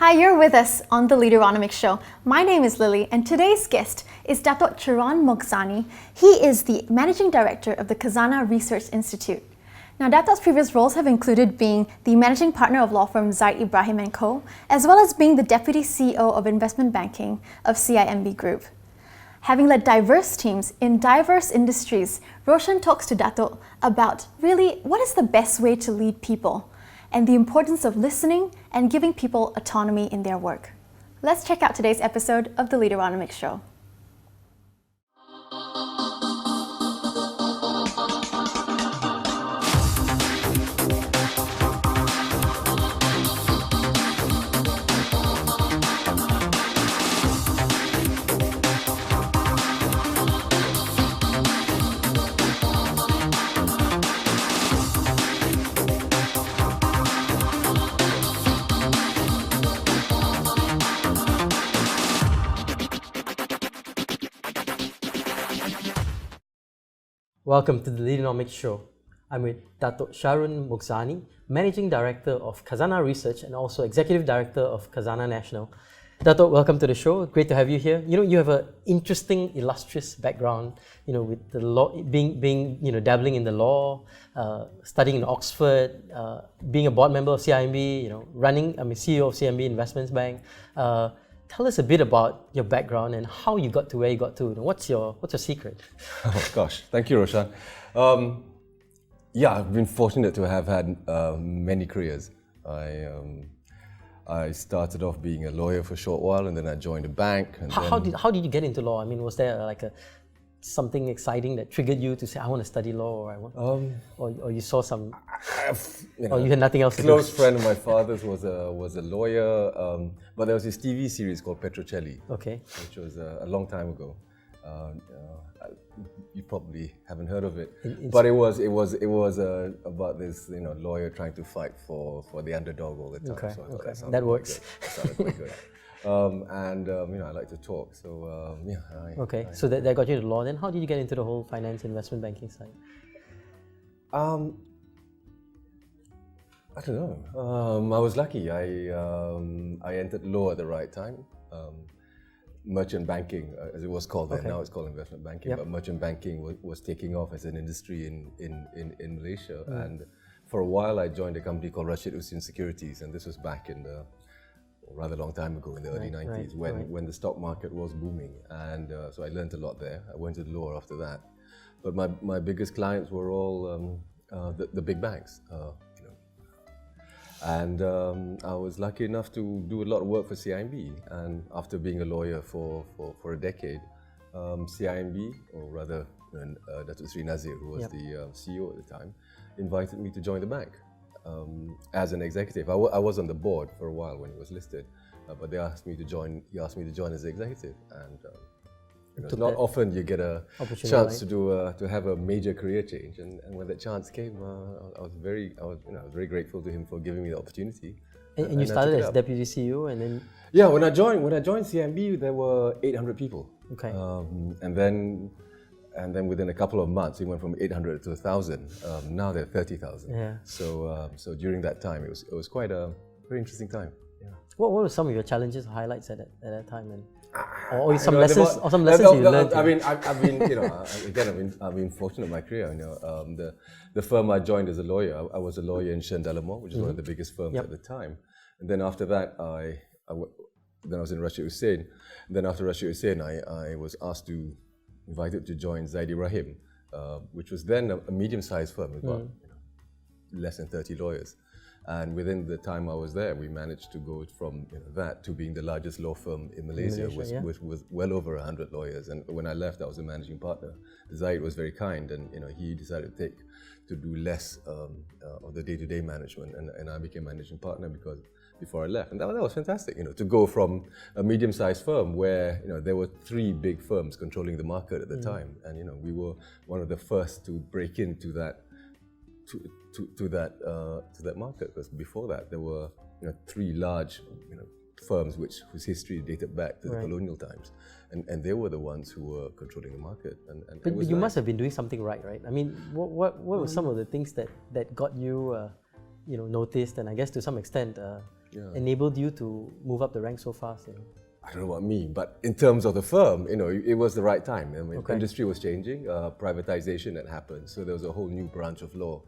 Hi, you're with us on the Leaderonomics Show. My name is Lily, and today's guest is Dato' Chiran Moghzani. He is the Managing Director of the Khazanah Research Institute. Now, Dato's previous roles have included being the Managing Partner of law firm Zaid Ibrahim & Co., as well as being the Deputy CEO of Investment Banking of CIMB Group. Having led diverse teams in diverse industries, Roshan talks to Dato' about really what is the best way to lead people and the importance of listening and giving people autonomy in their work. Let's check out today's episode of the Leaderonomics Show. Welcome to the Leaderonomics Show. I'm with Dato' Chiran Moghzani, Managing Director of Khazanah Research and also Executive Director of Khazanah National. Dato', welcome to the show. Great to have you here. You have an interesting, illustrious background. With the law, being dabbling in the law, studying in Oxford, being a board member of CIMB, CEO of CIMB Investments Bank. Tell us a bit about your background and how you got to where you got to. What's your secret? Oh gosh, thank you, Roshan. I've been fortunate to have had many careers. I started off being a lawyer for a short while, and then I joined a bank. And how did you get into law? I mean, was there something exciting that triggered you to say, I want to study law, or you saw some, or you had nothing else to do? A close friend of my father's was a lawyer, but there was this TV series called Petrocelli, which was a long time ago. You probably haven't heard of it, but it was about this lawyer trying to fight for the underdog all the time. So that works. That sounded quite good. I like to talk, so So that got you into law. Then how did you get into the whole finance investment banking side? I don't know. I was lucky. I entered law at the right time. Merchant banking, as it was called then. Now it's called investment banking. Yep. But merchant banking was taking off as an industry in Malaysia. And for a while, I joined a company called Rashid Hussain Securities, and this was back in the rather long time ago in the early 90s when the stock market was booming, and so I learned a lot there. I went to law after that, but my biggest clients were all the big banks, and I was lucky enough to do a lot of work for CIMB, and after being a lawyer for a decade, CIMB, or rather Dato' Sri Nazir, who was the CEO at the time, invited me to join the bank. As an executive. I was on the board for a while when it was listed, but they asked me to join. He asked me to join as executive, and it's not often you get a chance to have a major career change. And when that chance came, I was very grateful to him for giving me the opportunity. And you started as deputy CEO, and then when I joined CIMB, there were 800 people. And then within a couple of months, it went from 800 to 1,000. Now there are 30,000. Yeah. So during that time, it was quite a very interesting time. Yeah. What were some of your challenges, or highlights at that time, or some lessons you learned? I've been fortunate in my career. The firm I joined as a lawyer, I was a lawyer in Shendalamore, which is one of the biggest firms at the time. And then after that, I was in Rashid Hussain. Then after Rashid Hussain, I was invited to join Zaid Ibrahim, which was then a medium-sized firm with about less than 30 lawyers. And within the time I was there, we managed to go from that to being the largest law firm in Malaysia, with well over 100 lawyers. And when I left, I was a managing partner. Zaid was very kind, and he decided to do less of the day-to-day management, and I became managing partner before I left. And that was fantastic, to go from a medium-sized firm where there were 3 big firms controlling the market at the time, and we were one of the first to break into that to that market, because before that there were 3 large firms whose history dated back to the colonial times, and they were the ones who were controlling the market. But you must have been doing something right? I mean, what were some of the things that got you noticed, and I guess to some extent enabled you to move up the ranks so fast? I don't know what I mean, but in terms of the firm, it was the right time. I mean, industry was changing, privatization had happened, so there was a whole new branch of law.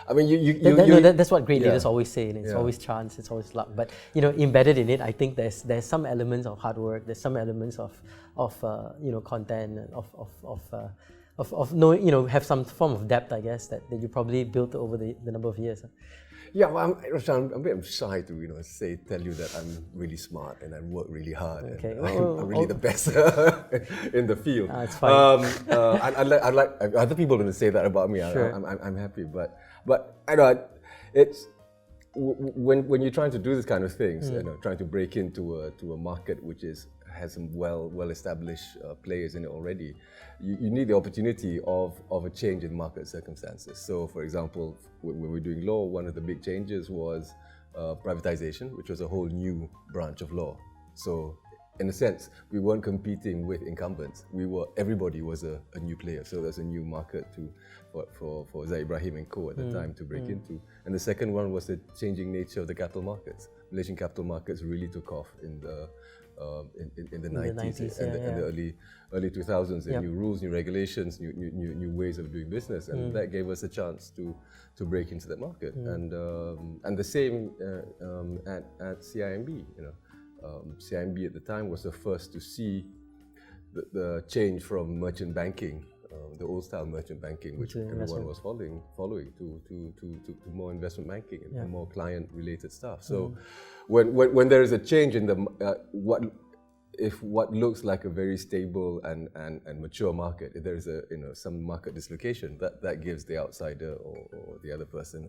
I mean, that's what great leaders always say. It's always chance, it's always luck. But embedded in it, I think there's some elements of hard work. There's some elements of content, of knowing, have some form of depth, I guess, that you probably built over the number of years. Yeah, well, I'm a bit shy to tell you that I'm really smart and I work really hard. Okay. And I'm really the best in the field. It's fine. I'd like other people to say that about me. Sure. I'm happy, but I know it's when you're trying to do this kind of things, trying to break into a market which has some well-established players in it already, you need the opportunity of a change in market circumstances. So, for example, when we're doing law, one of the big changes was privatization, which was a whole new branch of law. So, in a sense, we weren't competing with incumbents. Everybody was a new player. So there's a new market for Zaid Ibrahim and co. at the time to break into. And the second one was the changing nature of the capital markets. Malaysian capital markets really took off in the 90s and the early 2000s. New rules, new regulations, new ways of doing business, and that gave us a chance to break into that market. And the same at CIMB. CIMB at the time was the first to see the change from merchant banking, the old style merchant banking, which everyone was following to more investment banking and more client related stuff. So when there is a change in the what looks like a very stable and mature market, if there is some market dislocation, that gives the outsider or the other person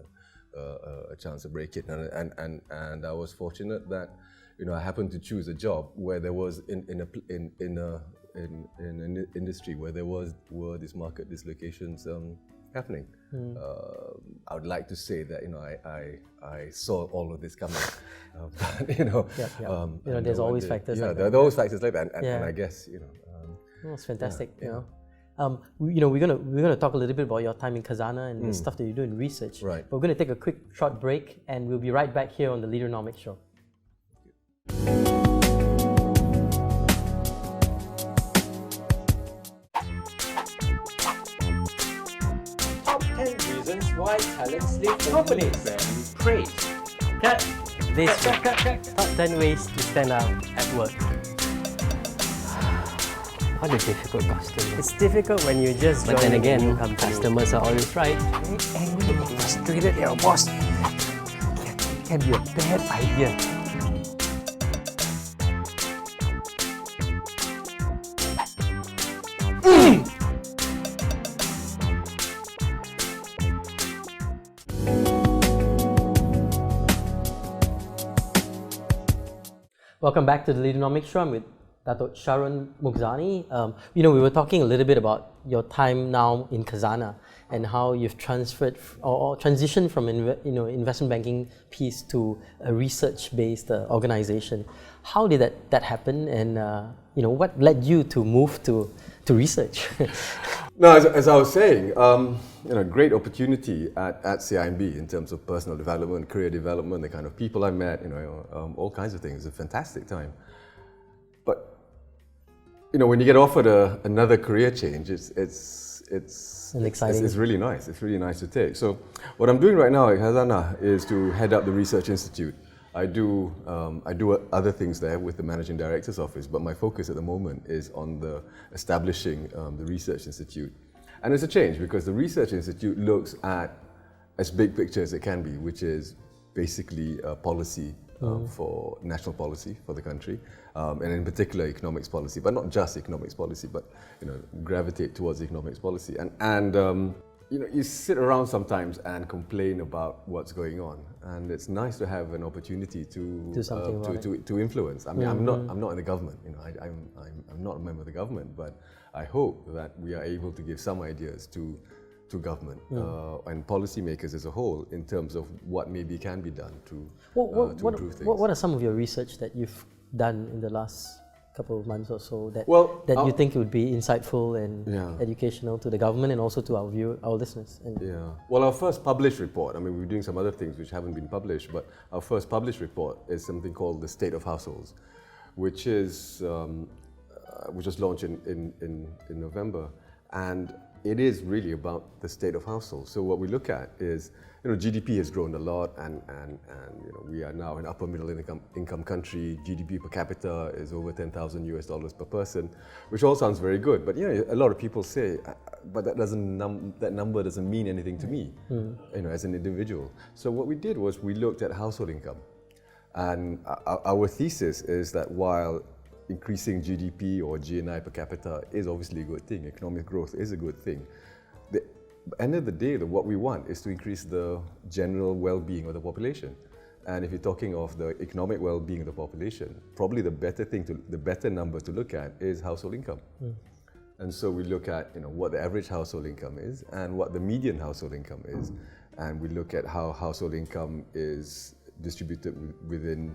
a chance to break it. And I was fortunate that I happened to choose a job where there was in an industry where there were these market dislocations happening. I would like to say that I saw all of this coming, but there's always factors. Yeah, there are always factors like that, and I guess it's fantastic. We're gonna talk a little bit about your time in Khazanah and the stuff that you do in research. Right. But we're gonna take a quick short break, and we'll be right back here on the Leaderonomics Show. Top 10 reasons why talents leave companies. Praise. Cut. Top 10 ways to stand out at work. What a difficult customer. It's difficult when you just But join then a again, new company. customers are always right. Angry and frustrated at your boss can be a bad idea. Welcome back to the Leaderonomics Show. I'm with Dato' Sharon Mughzani. We were talking a little bit about your time now in Khazanah and how you've transferred or transitioned from investment banking piece to a research-based organization. How did that happen, and what led you to move to research? No, as I was saying, great opportunity at CIMB in terms of personal development, career development, the kind of people I met, all kinds of things. It's a fantastic time. But when you get offered another career change, it's exciting. It's really nice. It's really nice to take. So what I'm doing right now at Khazanah is to head up the Research Institute. I do other things there with the Managing Director's office, but my focus at the moment is on establishing the Research Institute. And it's a change because the Research Institute looks at as big picture as it can be, which is basically policy for national policy for the country, and in particular economics policy, but not just economics policy, but gravitate towards economics policy. And you sit around sometimes and complain about what's going on, and it's nice to have an opportunity to do something to influence. I mean, I'm not in the government. I'm not a member of the government, but I hope that we are able to give some ideas to government and policymakers as a whole in terms of what maybe can be done to improve things. What are some of your research that you've done in the last couple of months or so that Well, you think it would be insightful and Yeah. educational to the government and also to our listeners? And Yeah. Well, our first published report, I mean, we're doing some other things which haven't been published, but our first published report is something called the State of Households, which is which was launched in November, and it is really about the state of households. So what we look at is, GDP has grown a lot, and we are now an upper middle income country. GDP per capita is over $10,000 per person, which all sounds very good. But a lot of people say, but that number doesn't mean anything to me, as an individual. So what we did was we looked at household income, and our thesis is that while increasing GDP or GNI per capita is obviously a good thing, economic growth is a good thing, the end of the day, what we want is to increase the general well-being of the population. And if you're talking of the economic well-being of the population, probably the better number to look at is household income. And so we look at what the average household income is and what the median household income is, and we look at how household income is distributed within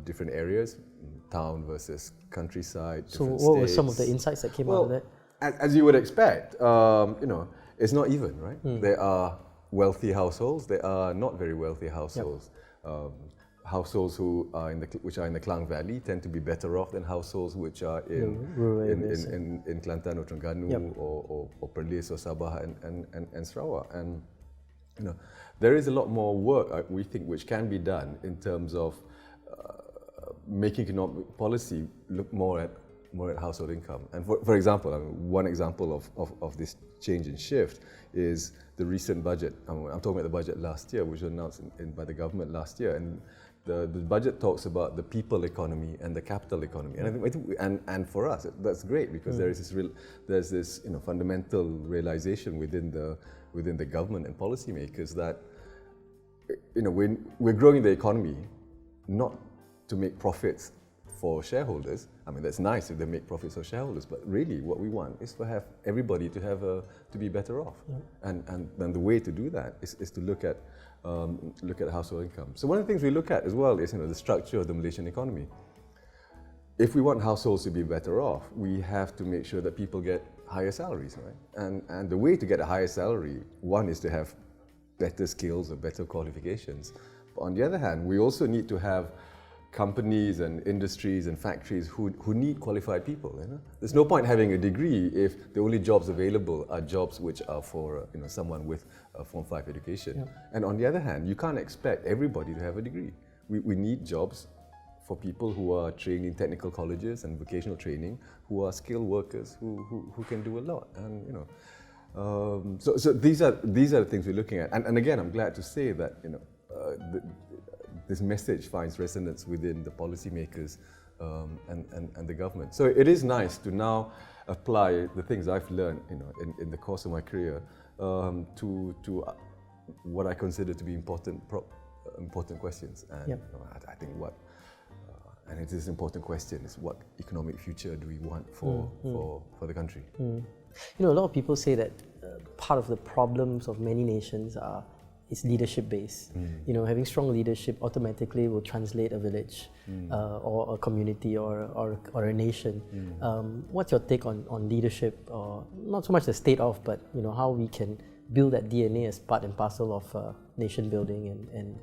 different areas, town versus countryside. so what were some of the insights that came out of that? As you would expect, it's not even, right? There are wealthy households, there are not very wealthy households. Households which are in the Klang Valley tend to be better off than households which are in Kelantan or Terengganu or Perlis or Sabah and Sarawak. And there is a lot more work we think which can be done in terms of making economic policy look more at household income. And for example, one example of this change and shift is the recent budget. I'm talking about the budget last year, which was announced by the government last year. And the budget talks about the people economy and the capital economy. And I think and for us, that's great, because there's this fundamental realization within the government and policymakers that we're growing the economy not to make profits for shareholders. I mean, that's nice if they make profits for shareholders, but really what we want is to have everybody to be better off. And the way to do that is to look at household income. So one of the things we look at as well is the structure of the Malaysian economy. If we want households to be better off, we have to make sure that people get higher salaries, right? And the way to get a higher salary, one is to have better skills or better qualifications. But on the other hand, we also need to have companies and industries and factories who need qualified people. There's no point having a degree if the only jobs available are jobs which are for someone with a Form 5 education. And on the other hand, you can't expect everybody to have a degree. We need jobs for people who are trained in technical colleges and vocational training, who are skilled workers who can do a lot. And so these are the things we're looking at. And again, I'm glad to say that this message finds resonance within the policymakers and the government. So it is nice to now apply the things I've learned in the course of my career to what I consider to be important questions. And I think and it is an important question, is what economic future do we want for the country? A lot of people say that part of the problems of many nations is leadership based. Having strong leadership automatically will translate a village or a community or a nation. What's your take on leadership, or not so much the state of, but how we can build that DNA as part and parcel of nation building and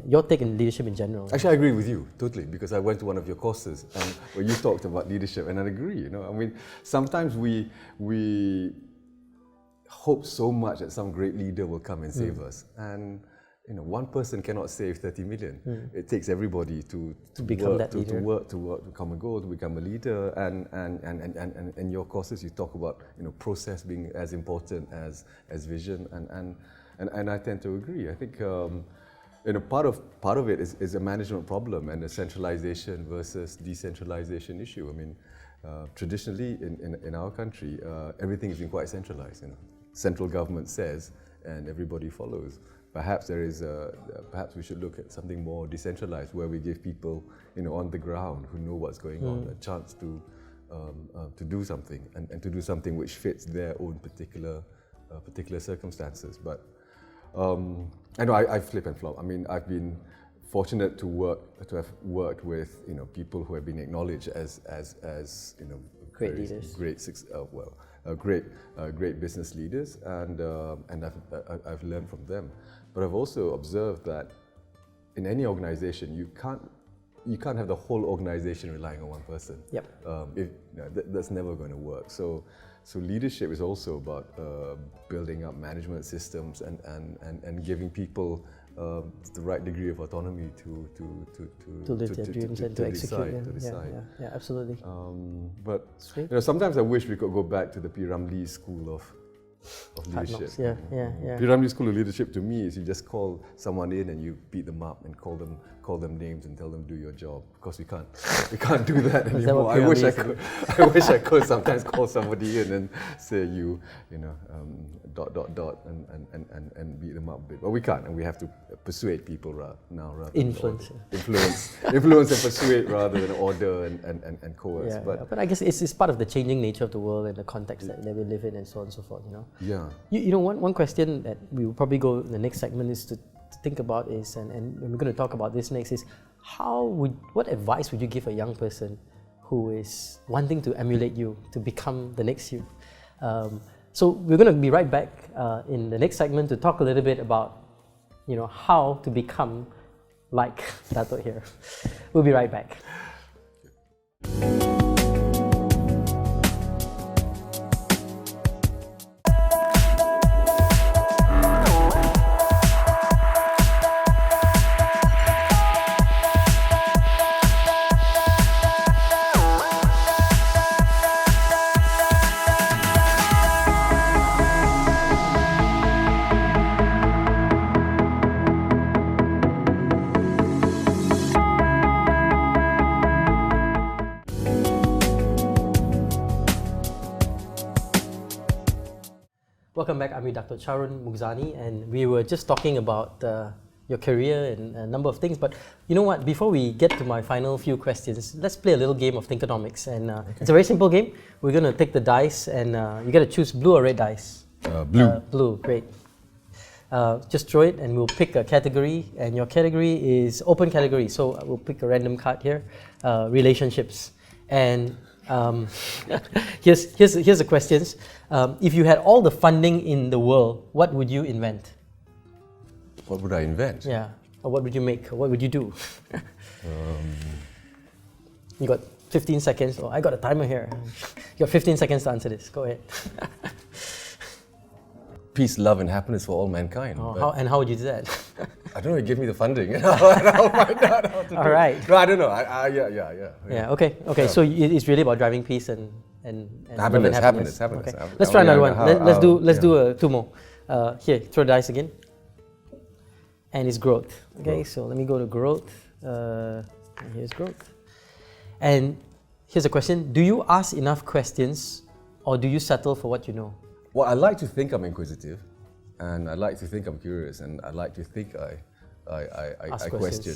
your take on leadership in general? Actually, I agree with you totally, because I went to one of your courses and where you talked about leadership, and I agree. I mean, sometimes we hope so much that some great leader will come and save us, and one person cannot save 30 million. It takes everybody to become work, that leader. to become a goal, to become a leader. And in your courses, you talk about process being as important as vision, and I tend to agree. I think part of it is a management problem and a centralization versus decentralization issue. I mean, traditionally in our country, everything has been quite centralized. Central government says, and everybody follows. Perhaps perhaps we should look at something more decentralized, where we give people, on the ground who know what's going on, a chance to do something and to do something which fits their own particular circumstances. But I know I flip and flop. I mean, I've been fortunate to have worked with people who have been acknowledged as Great leaders. Great business leaders, and I've learned from them. But I've also observed that in any organization, you can't have the whole organization relying on one person. Yep. That's never going to work. So leadership is also about building up management systems and giving people the right degree of autonomy to live their dreams and to execute them. Decide. Yeah, absolutely. But Sweet. sometimes I wish we could go back to the P. Ramlee School of leadership. Yeah. P. Ramlee School of Leadership to me is you just call someone in and you beat them up and call them names and tell them do your job. Because we can't do that Is that anymore. what I wish I P. could. I wish I could sometimes call somebody in and say and beat them up a bit. But we can't, and we have to persuade people now rather Influence. than influence and persuade rather than order and coerce. Yeah, but I guess it's part of the changing nature of the world and the context that we live in and so on and so forth. Yeah. One question that we will probably go in the next segment is to think about is, and we're going to talk about this next, is what advice would you give a young person who is wanting to emulate you, to become the next you? So we're going to be right back in the next segment to talk a little bit about how to become like Dato' here. We'll be right back. Welcome back. I'm with Dr. Charun Mughzani, and we were just talking about your career and a number of things. But you know what? Before we get to my final few questions, let's play a little game of Thinkonomics. And it's a very simple game. We're going to take the dice, and you got to choose blue or red dice. Blue. Blue, great. Just throw it, and we'll pick a category. And your category is open category. So we'll pick a random card here. Relationships. And here's the questions. If you had all the funding in the world, what would you invent? What would I invent? Yeah. Or what would you make? Or what would you do? You got 15 seconds. Oh, I got a timer here. You got 15 seconds to answer this. Go ahead. Peace, love, and happiness for all mankind. Oh, how would you do that? I don't know. Give me the funding, and I'll find out how to do All right. it. No, I don't know. Yeah. Okay. Yeah. So it's really about driving peace and happiness. love and Happiness. Okay. Let's try another one. Let's do two more. Here, throw dice again. And it's growth. Okay. So let me go to growth. Here's growth. And here's a question: do you ask enough questions, or do you settle for what you know? Well, I like to think I'm inquisitive, and I like to think I'm curious, and I like to think I question.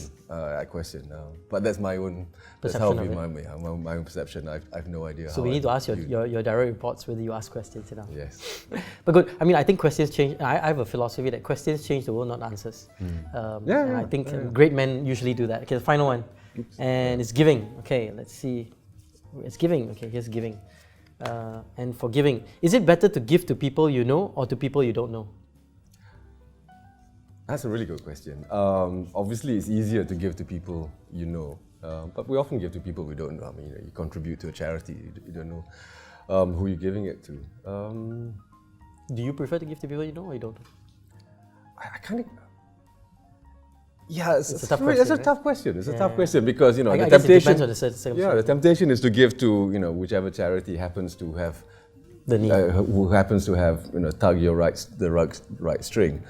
But that's my own. That's how my own perception. I've no idea. So we need to ask your direct reports whether you ask questions enough. Yes. But good. I mean, I think questions change. I have a philosophy that questions change the world, not answers. And I think great men usually do that. Okay, the final one, and it's giving. Okay, let's see. It's giving. Okay, here's giving. And for giving, is it better to give to people you know or to people you don't know? That's a really good question. Obviously, it's easier to give to people you know, but we often give to people we don't know. I mean, you contribute to a charity, you don't know who you're giving it to. Do you prefer to give to people you know or you don't? I kind of. Yeah, it's a tough question. It's a tough question because the guess temptation. It depends on the circumstance. Yeah, the temptation is to give to whichever charity happens to have the need. Who happens to have tug your right string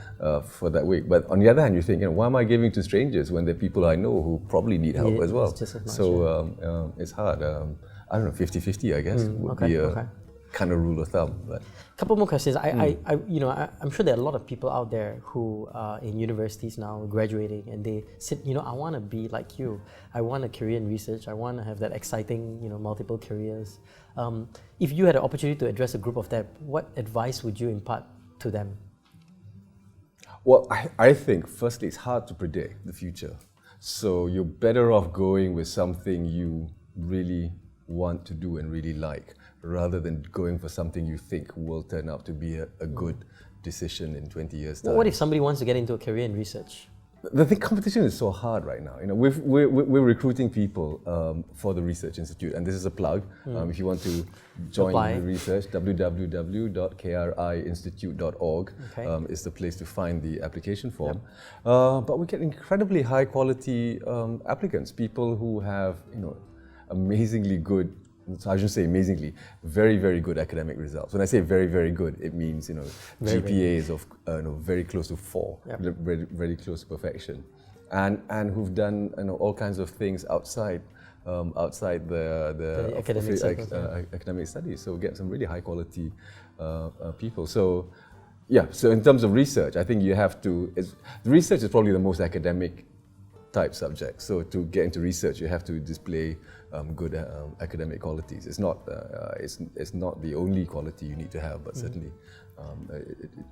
for that week. But on the other hand, you think, why am I giving to strangers when there are people I know who probably need help as well? Just as much, so it's hard. I don't know, 50-50, I guess would be a kind of rule of thumb. But couple more questions. I'm sure there are a lot of people out there who are in universities now, graduating, and they said, I want to be like you. I want a career in research. I want to have that exciting, multiple careers. If you had an opportunity to address a group of them, what advice would you impart to them? Well, I think firstly it's hard to predict the future. So you're better off going with something you really want to do and really like, rather than going for something you think will turn out to be a good decision in 20 years' time. What if somebody wants to get into a career in research? The competition is so hard right now. You know, we're recruiting people for the Research Institute, and this is a plug. If you want to join the research, www.kriinstitute.org is the place to find the application form. But we get incredibly high quality applicants, people who have, you know, amazingly good. So I shouldn't say amazingly, very, very good academic results. When I say very, very good, it means, you know, GPAs of very close to 4, very, very close to perfection, and who've done, you know, all kinds of things outside the academic studies. So we get some really high quality people. So yeah, so in terms of research, I think you have to. Research is probably the most academic type subject. So to get into research, you have to display good academic qualities. It's not the only quality you need to have, but certainly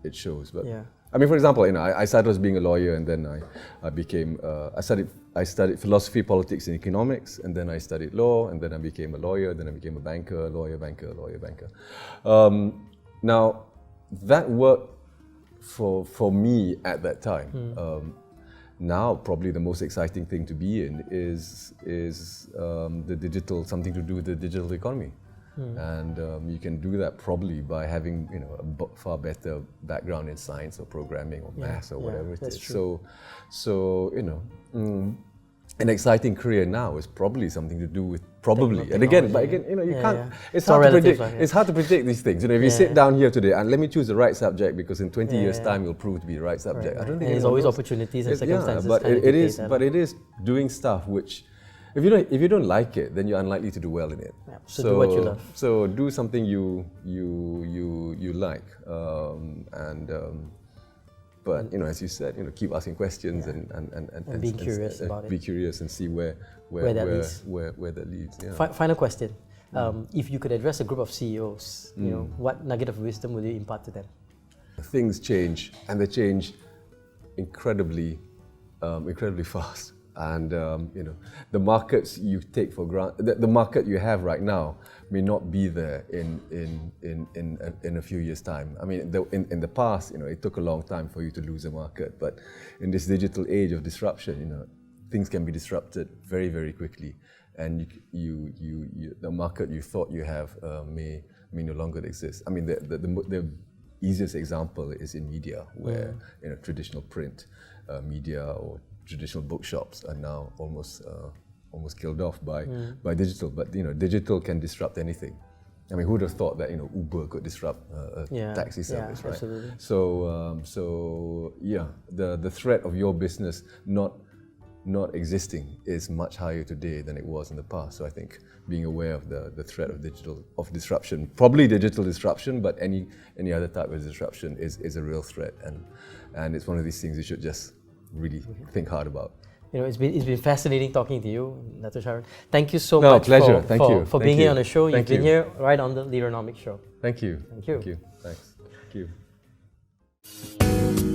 it shows. But I mean, for example, you know, I started as being a lawyer, and then I became I studied philosophy, politics, and economics, and then I studied law, and then I became a lawyer, then I became a banker, lawyer, banker. Now that worked for me at that time. Now, probably the most exciting thing to be in is the digital, something to do with the digital economy, and you can do that probably by having, you know, a far better background in science or programming or maths or whatever it is. True. So you know, an exciting career now is probably something to do with and again, but again, you know, you can't. It's hard to predict. It's hard to predict these things. You know, if you sit down here today and let me choose the right subject, because in 20 years' time it'll prove to be the right subject. I don't think there's always opportunities and circumstances. But it is. But it is doing stuff which, if you don't like it, then you're unlikely to do well in it. So do what you love. So do something you like, but you know, as you said, you know, keep asking questions and being curious about it. Be curious and see where that leads. Yeah. Final question: if you could address a group of CEOs, you know, what nugget of wisdom would you impart to them? Things change, and they change incredibly fast. And you know, the markets you take for granted, the market you have right now may not be there in a few years' time. I mean, in the past, you know, it took a long time for you to lose a market, but in this digital age of disruption, you know, things can be disrupted very, very quickly, and the market you thought you have may no longer exist. I mean, the easiest example is in media, where you know, traditional print media or traditional bookshops are now almost killed off by digital. But you know, digital can disrupt anything. I mean, who would have thought that, you know, Uber could disrupt a taxi service, right? Absolutely. So yeah, the threat of your business not existing is much higher today than it was in the past. So I think being aware of the threat of disruption, probably digital disruption, but any other type of disruption is a real threat, and it's one of these things you should just really think hard about. You know, it's been fascinating talking to you, Dr. Sharon. Thank you so much pleasure. for being here on the show. You've been here right on the Leaderonomics Show. Thank you. Thank you. Thank you. Thanks. Thank you.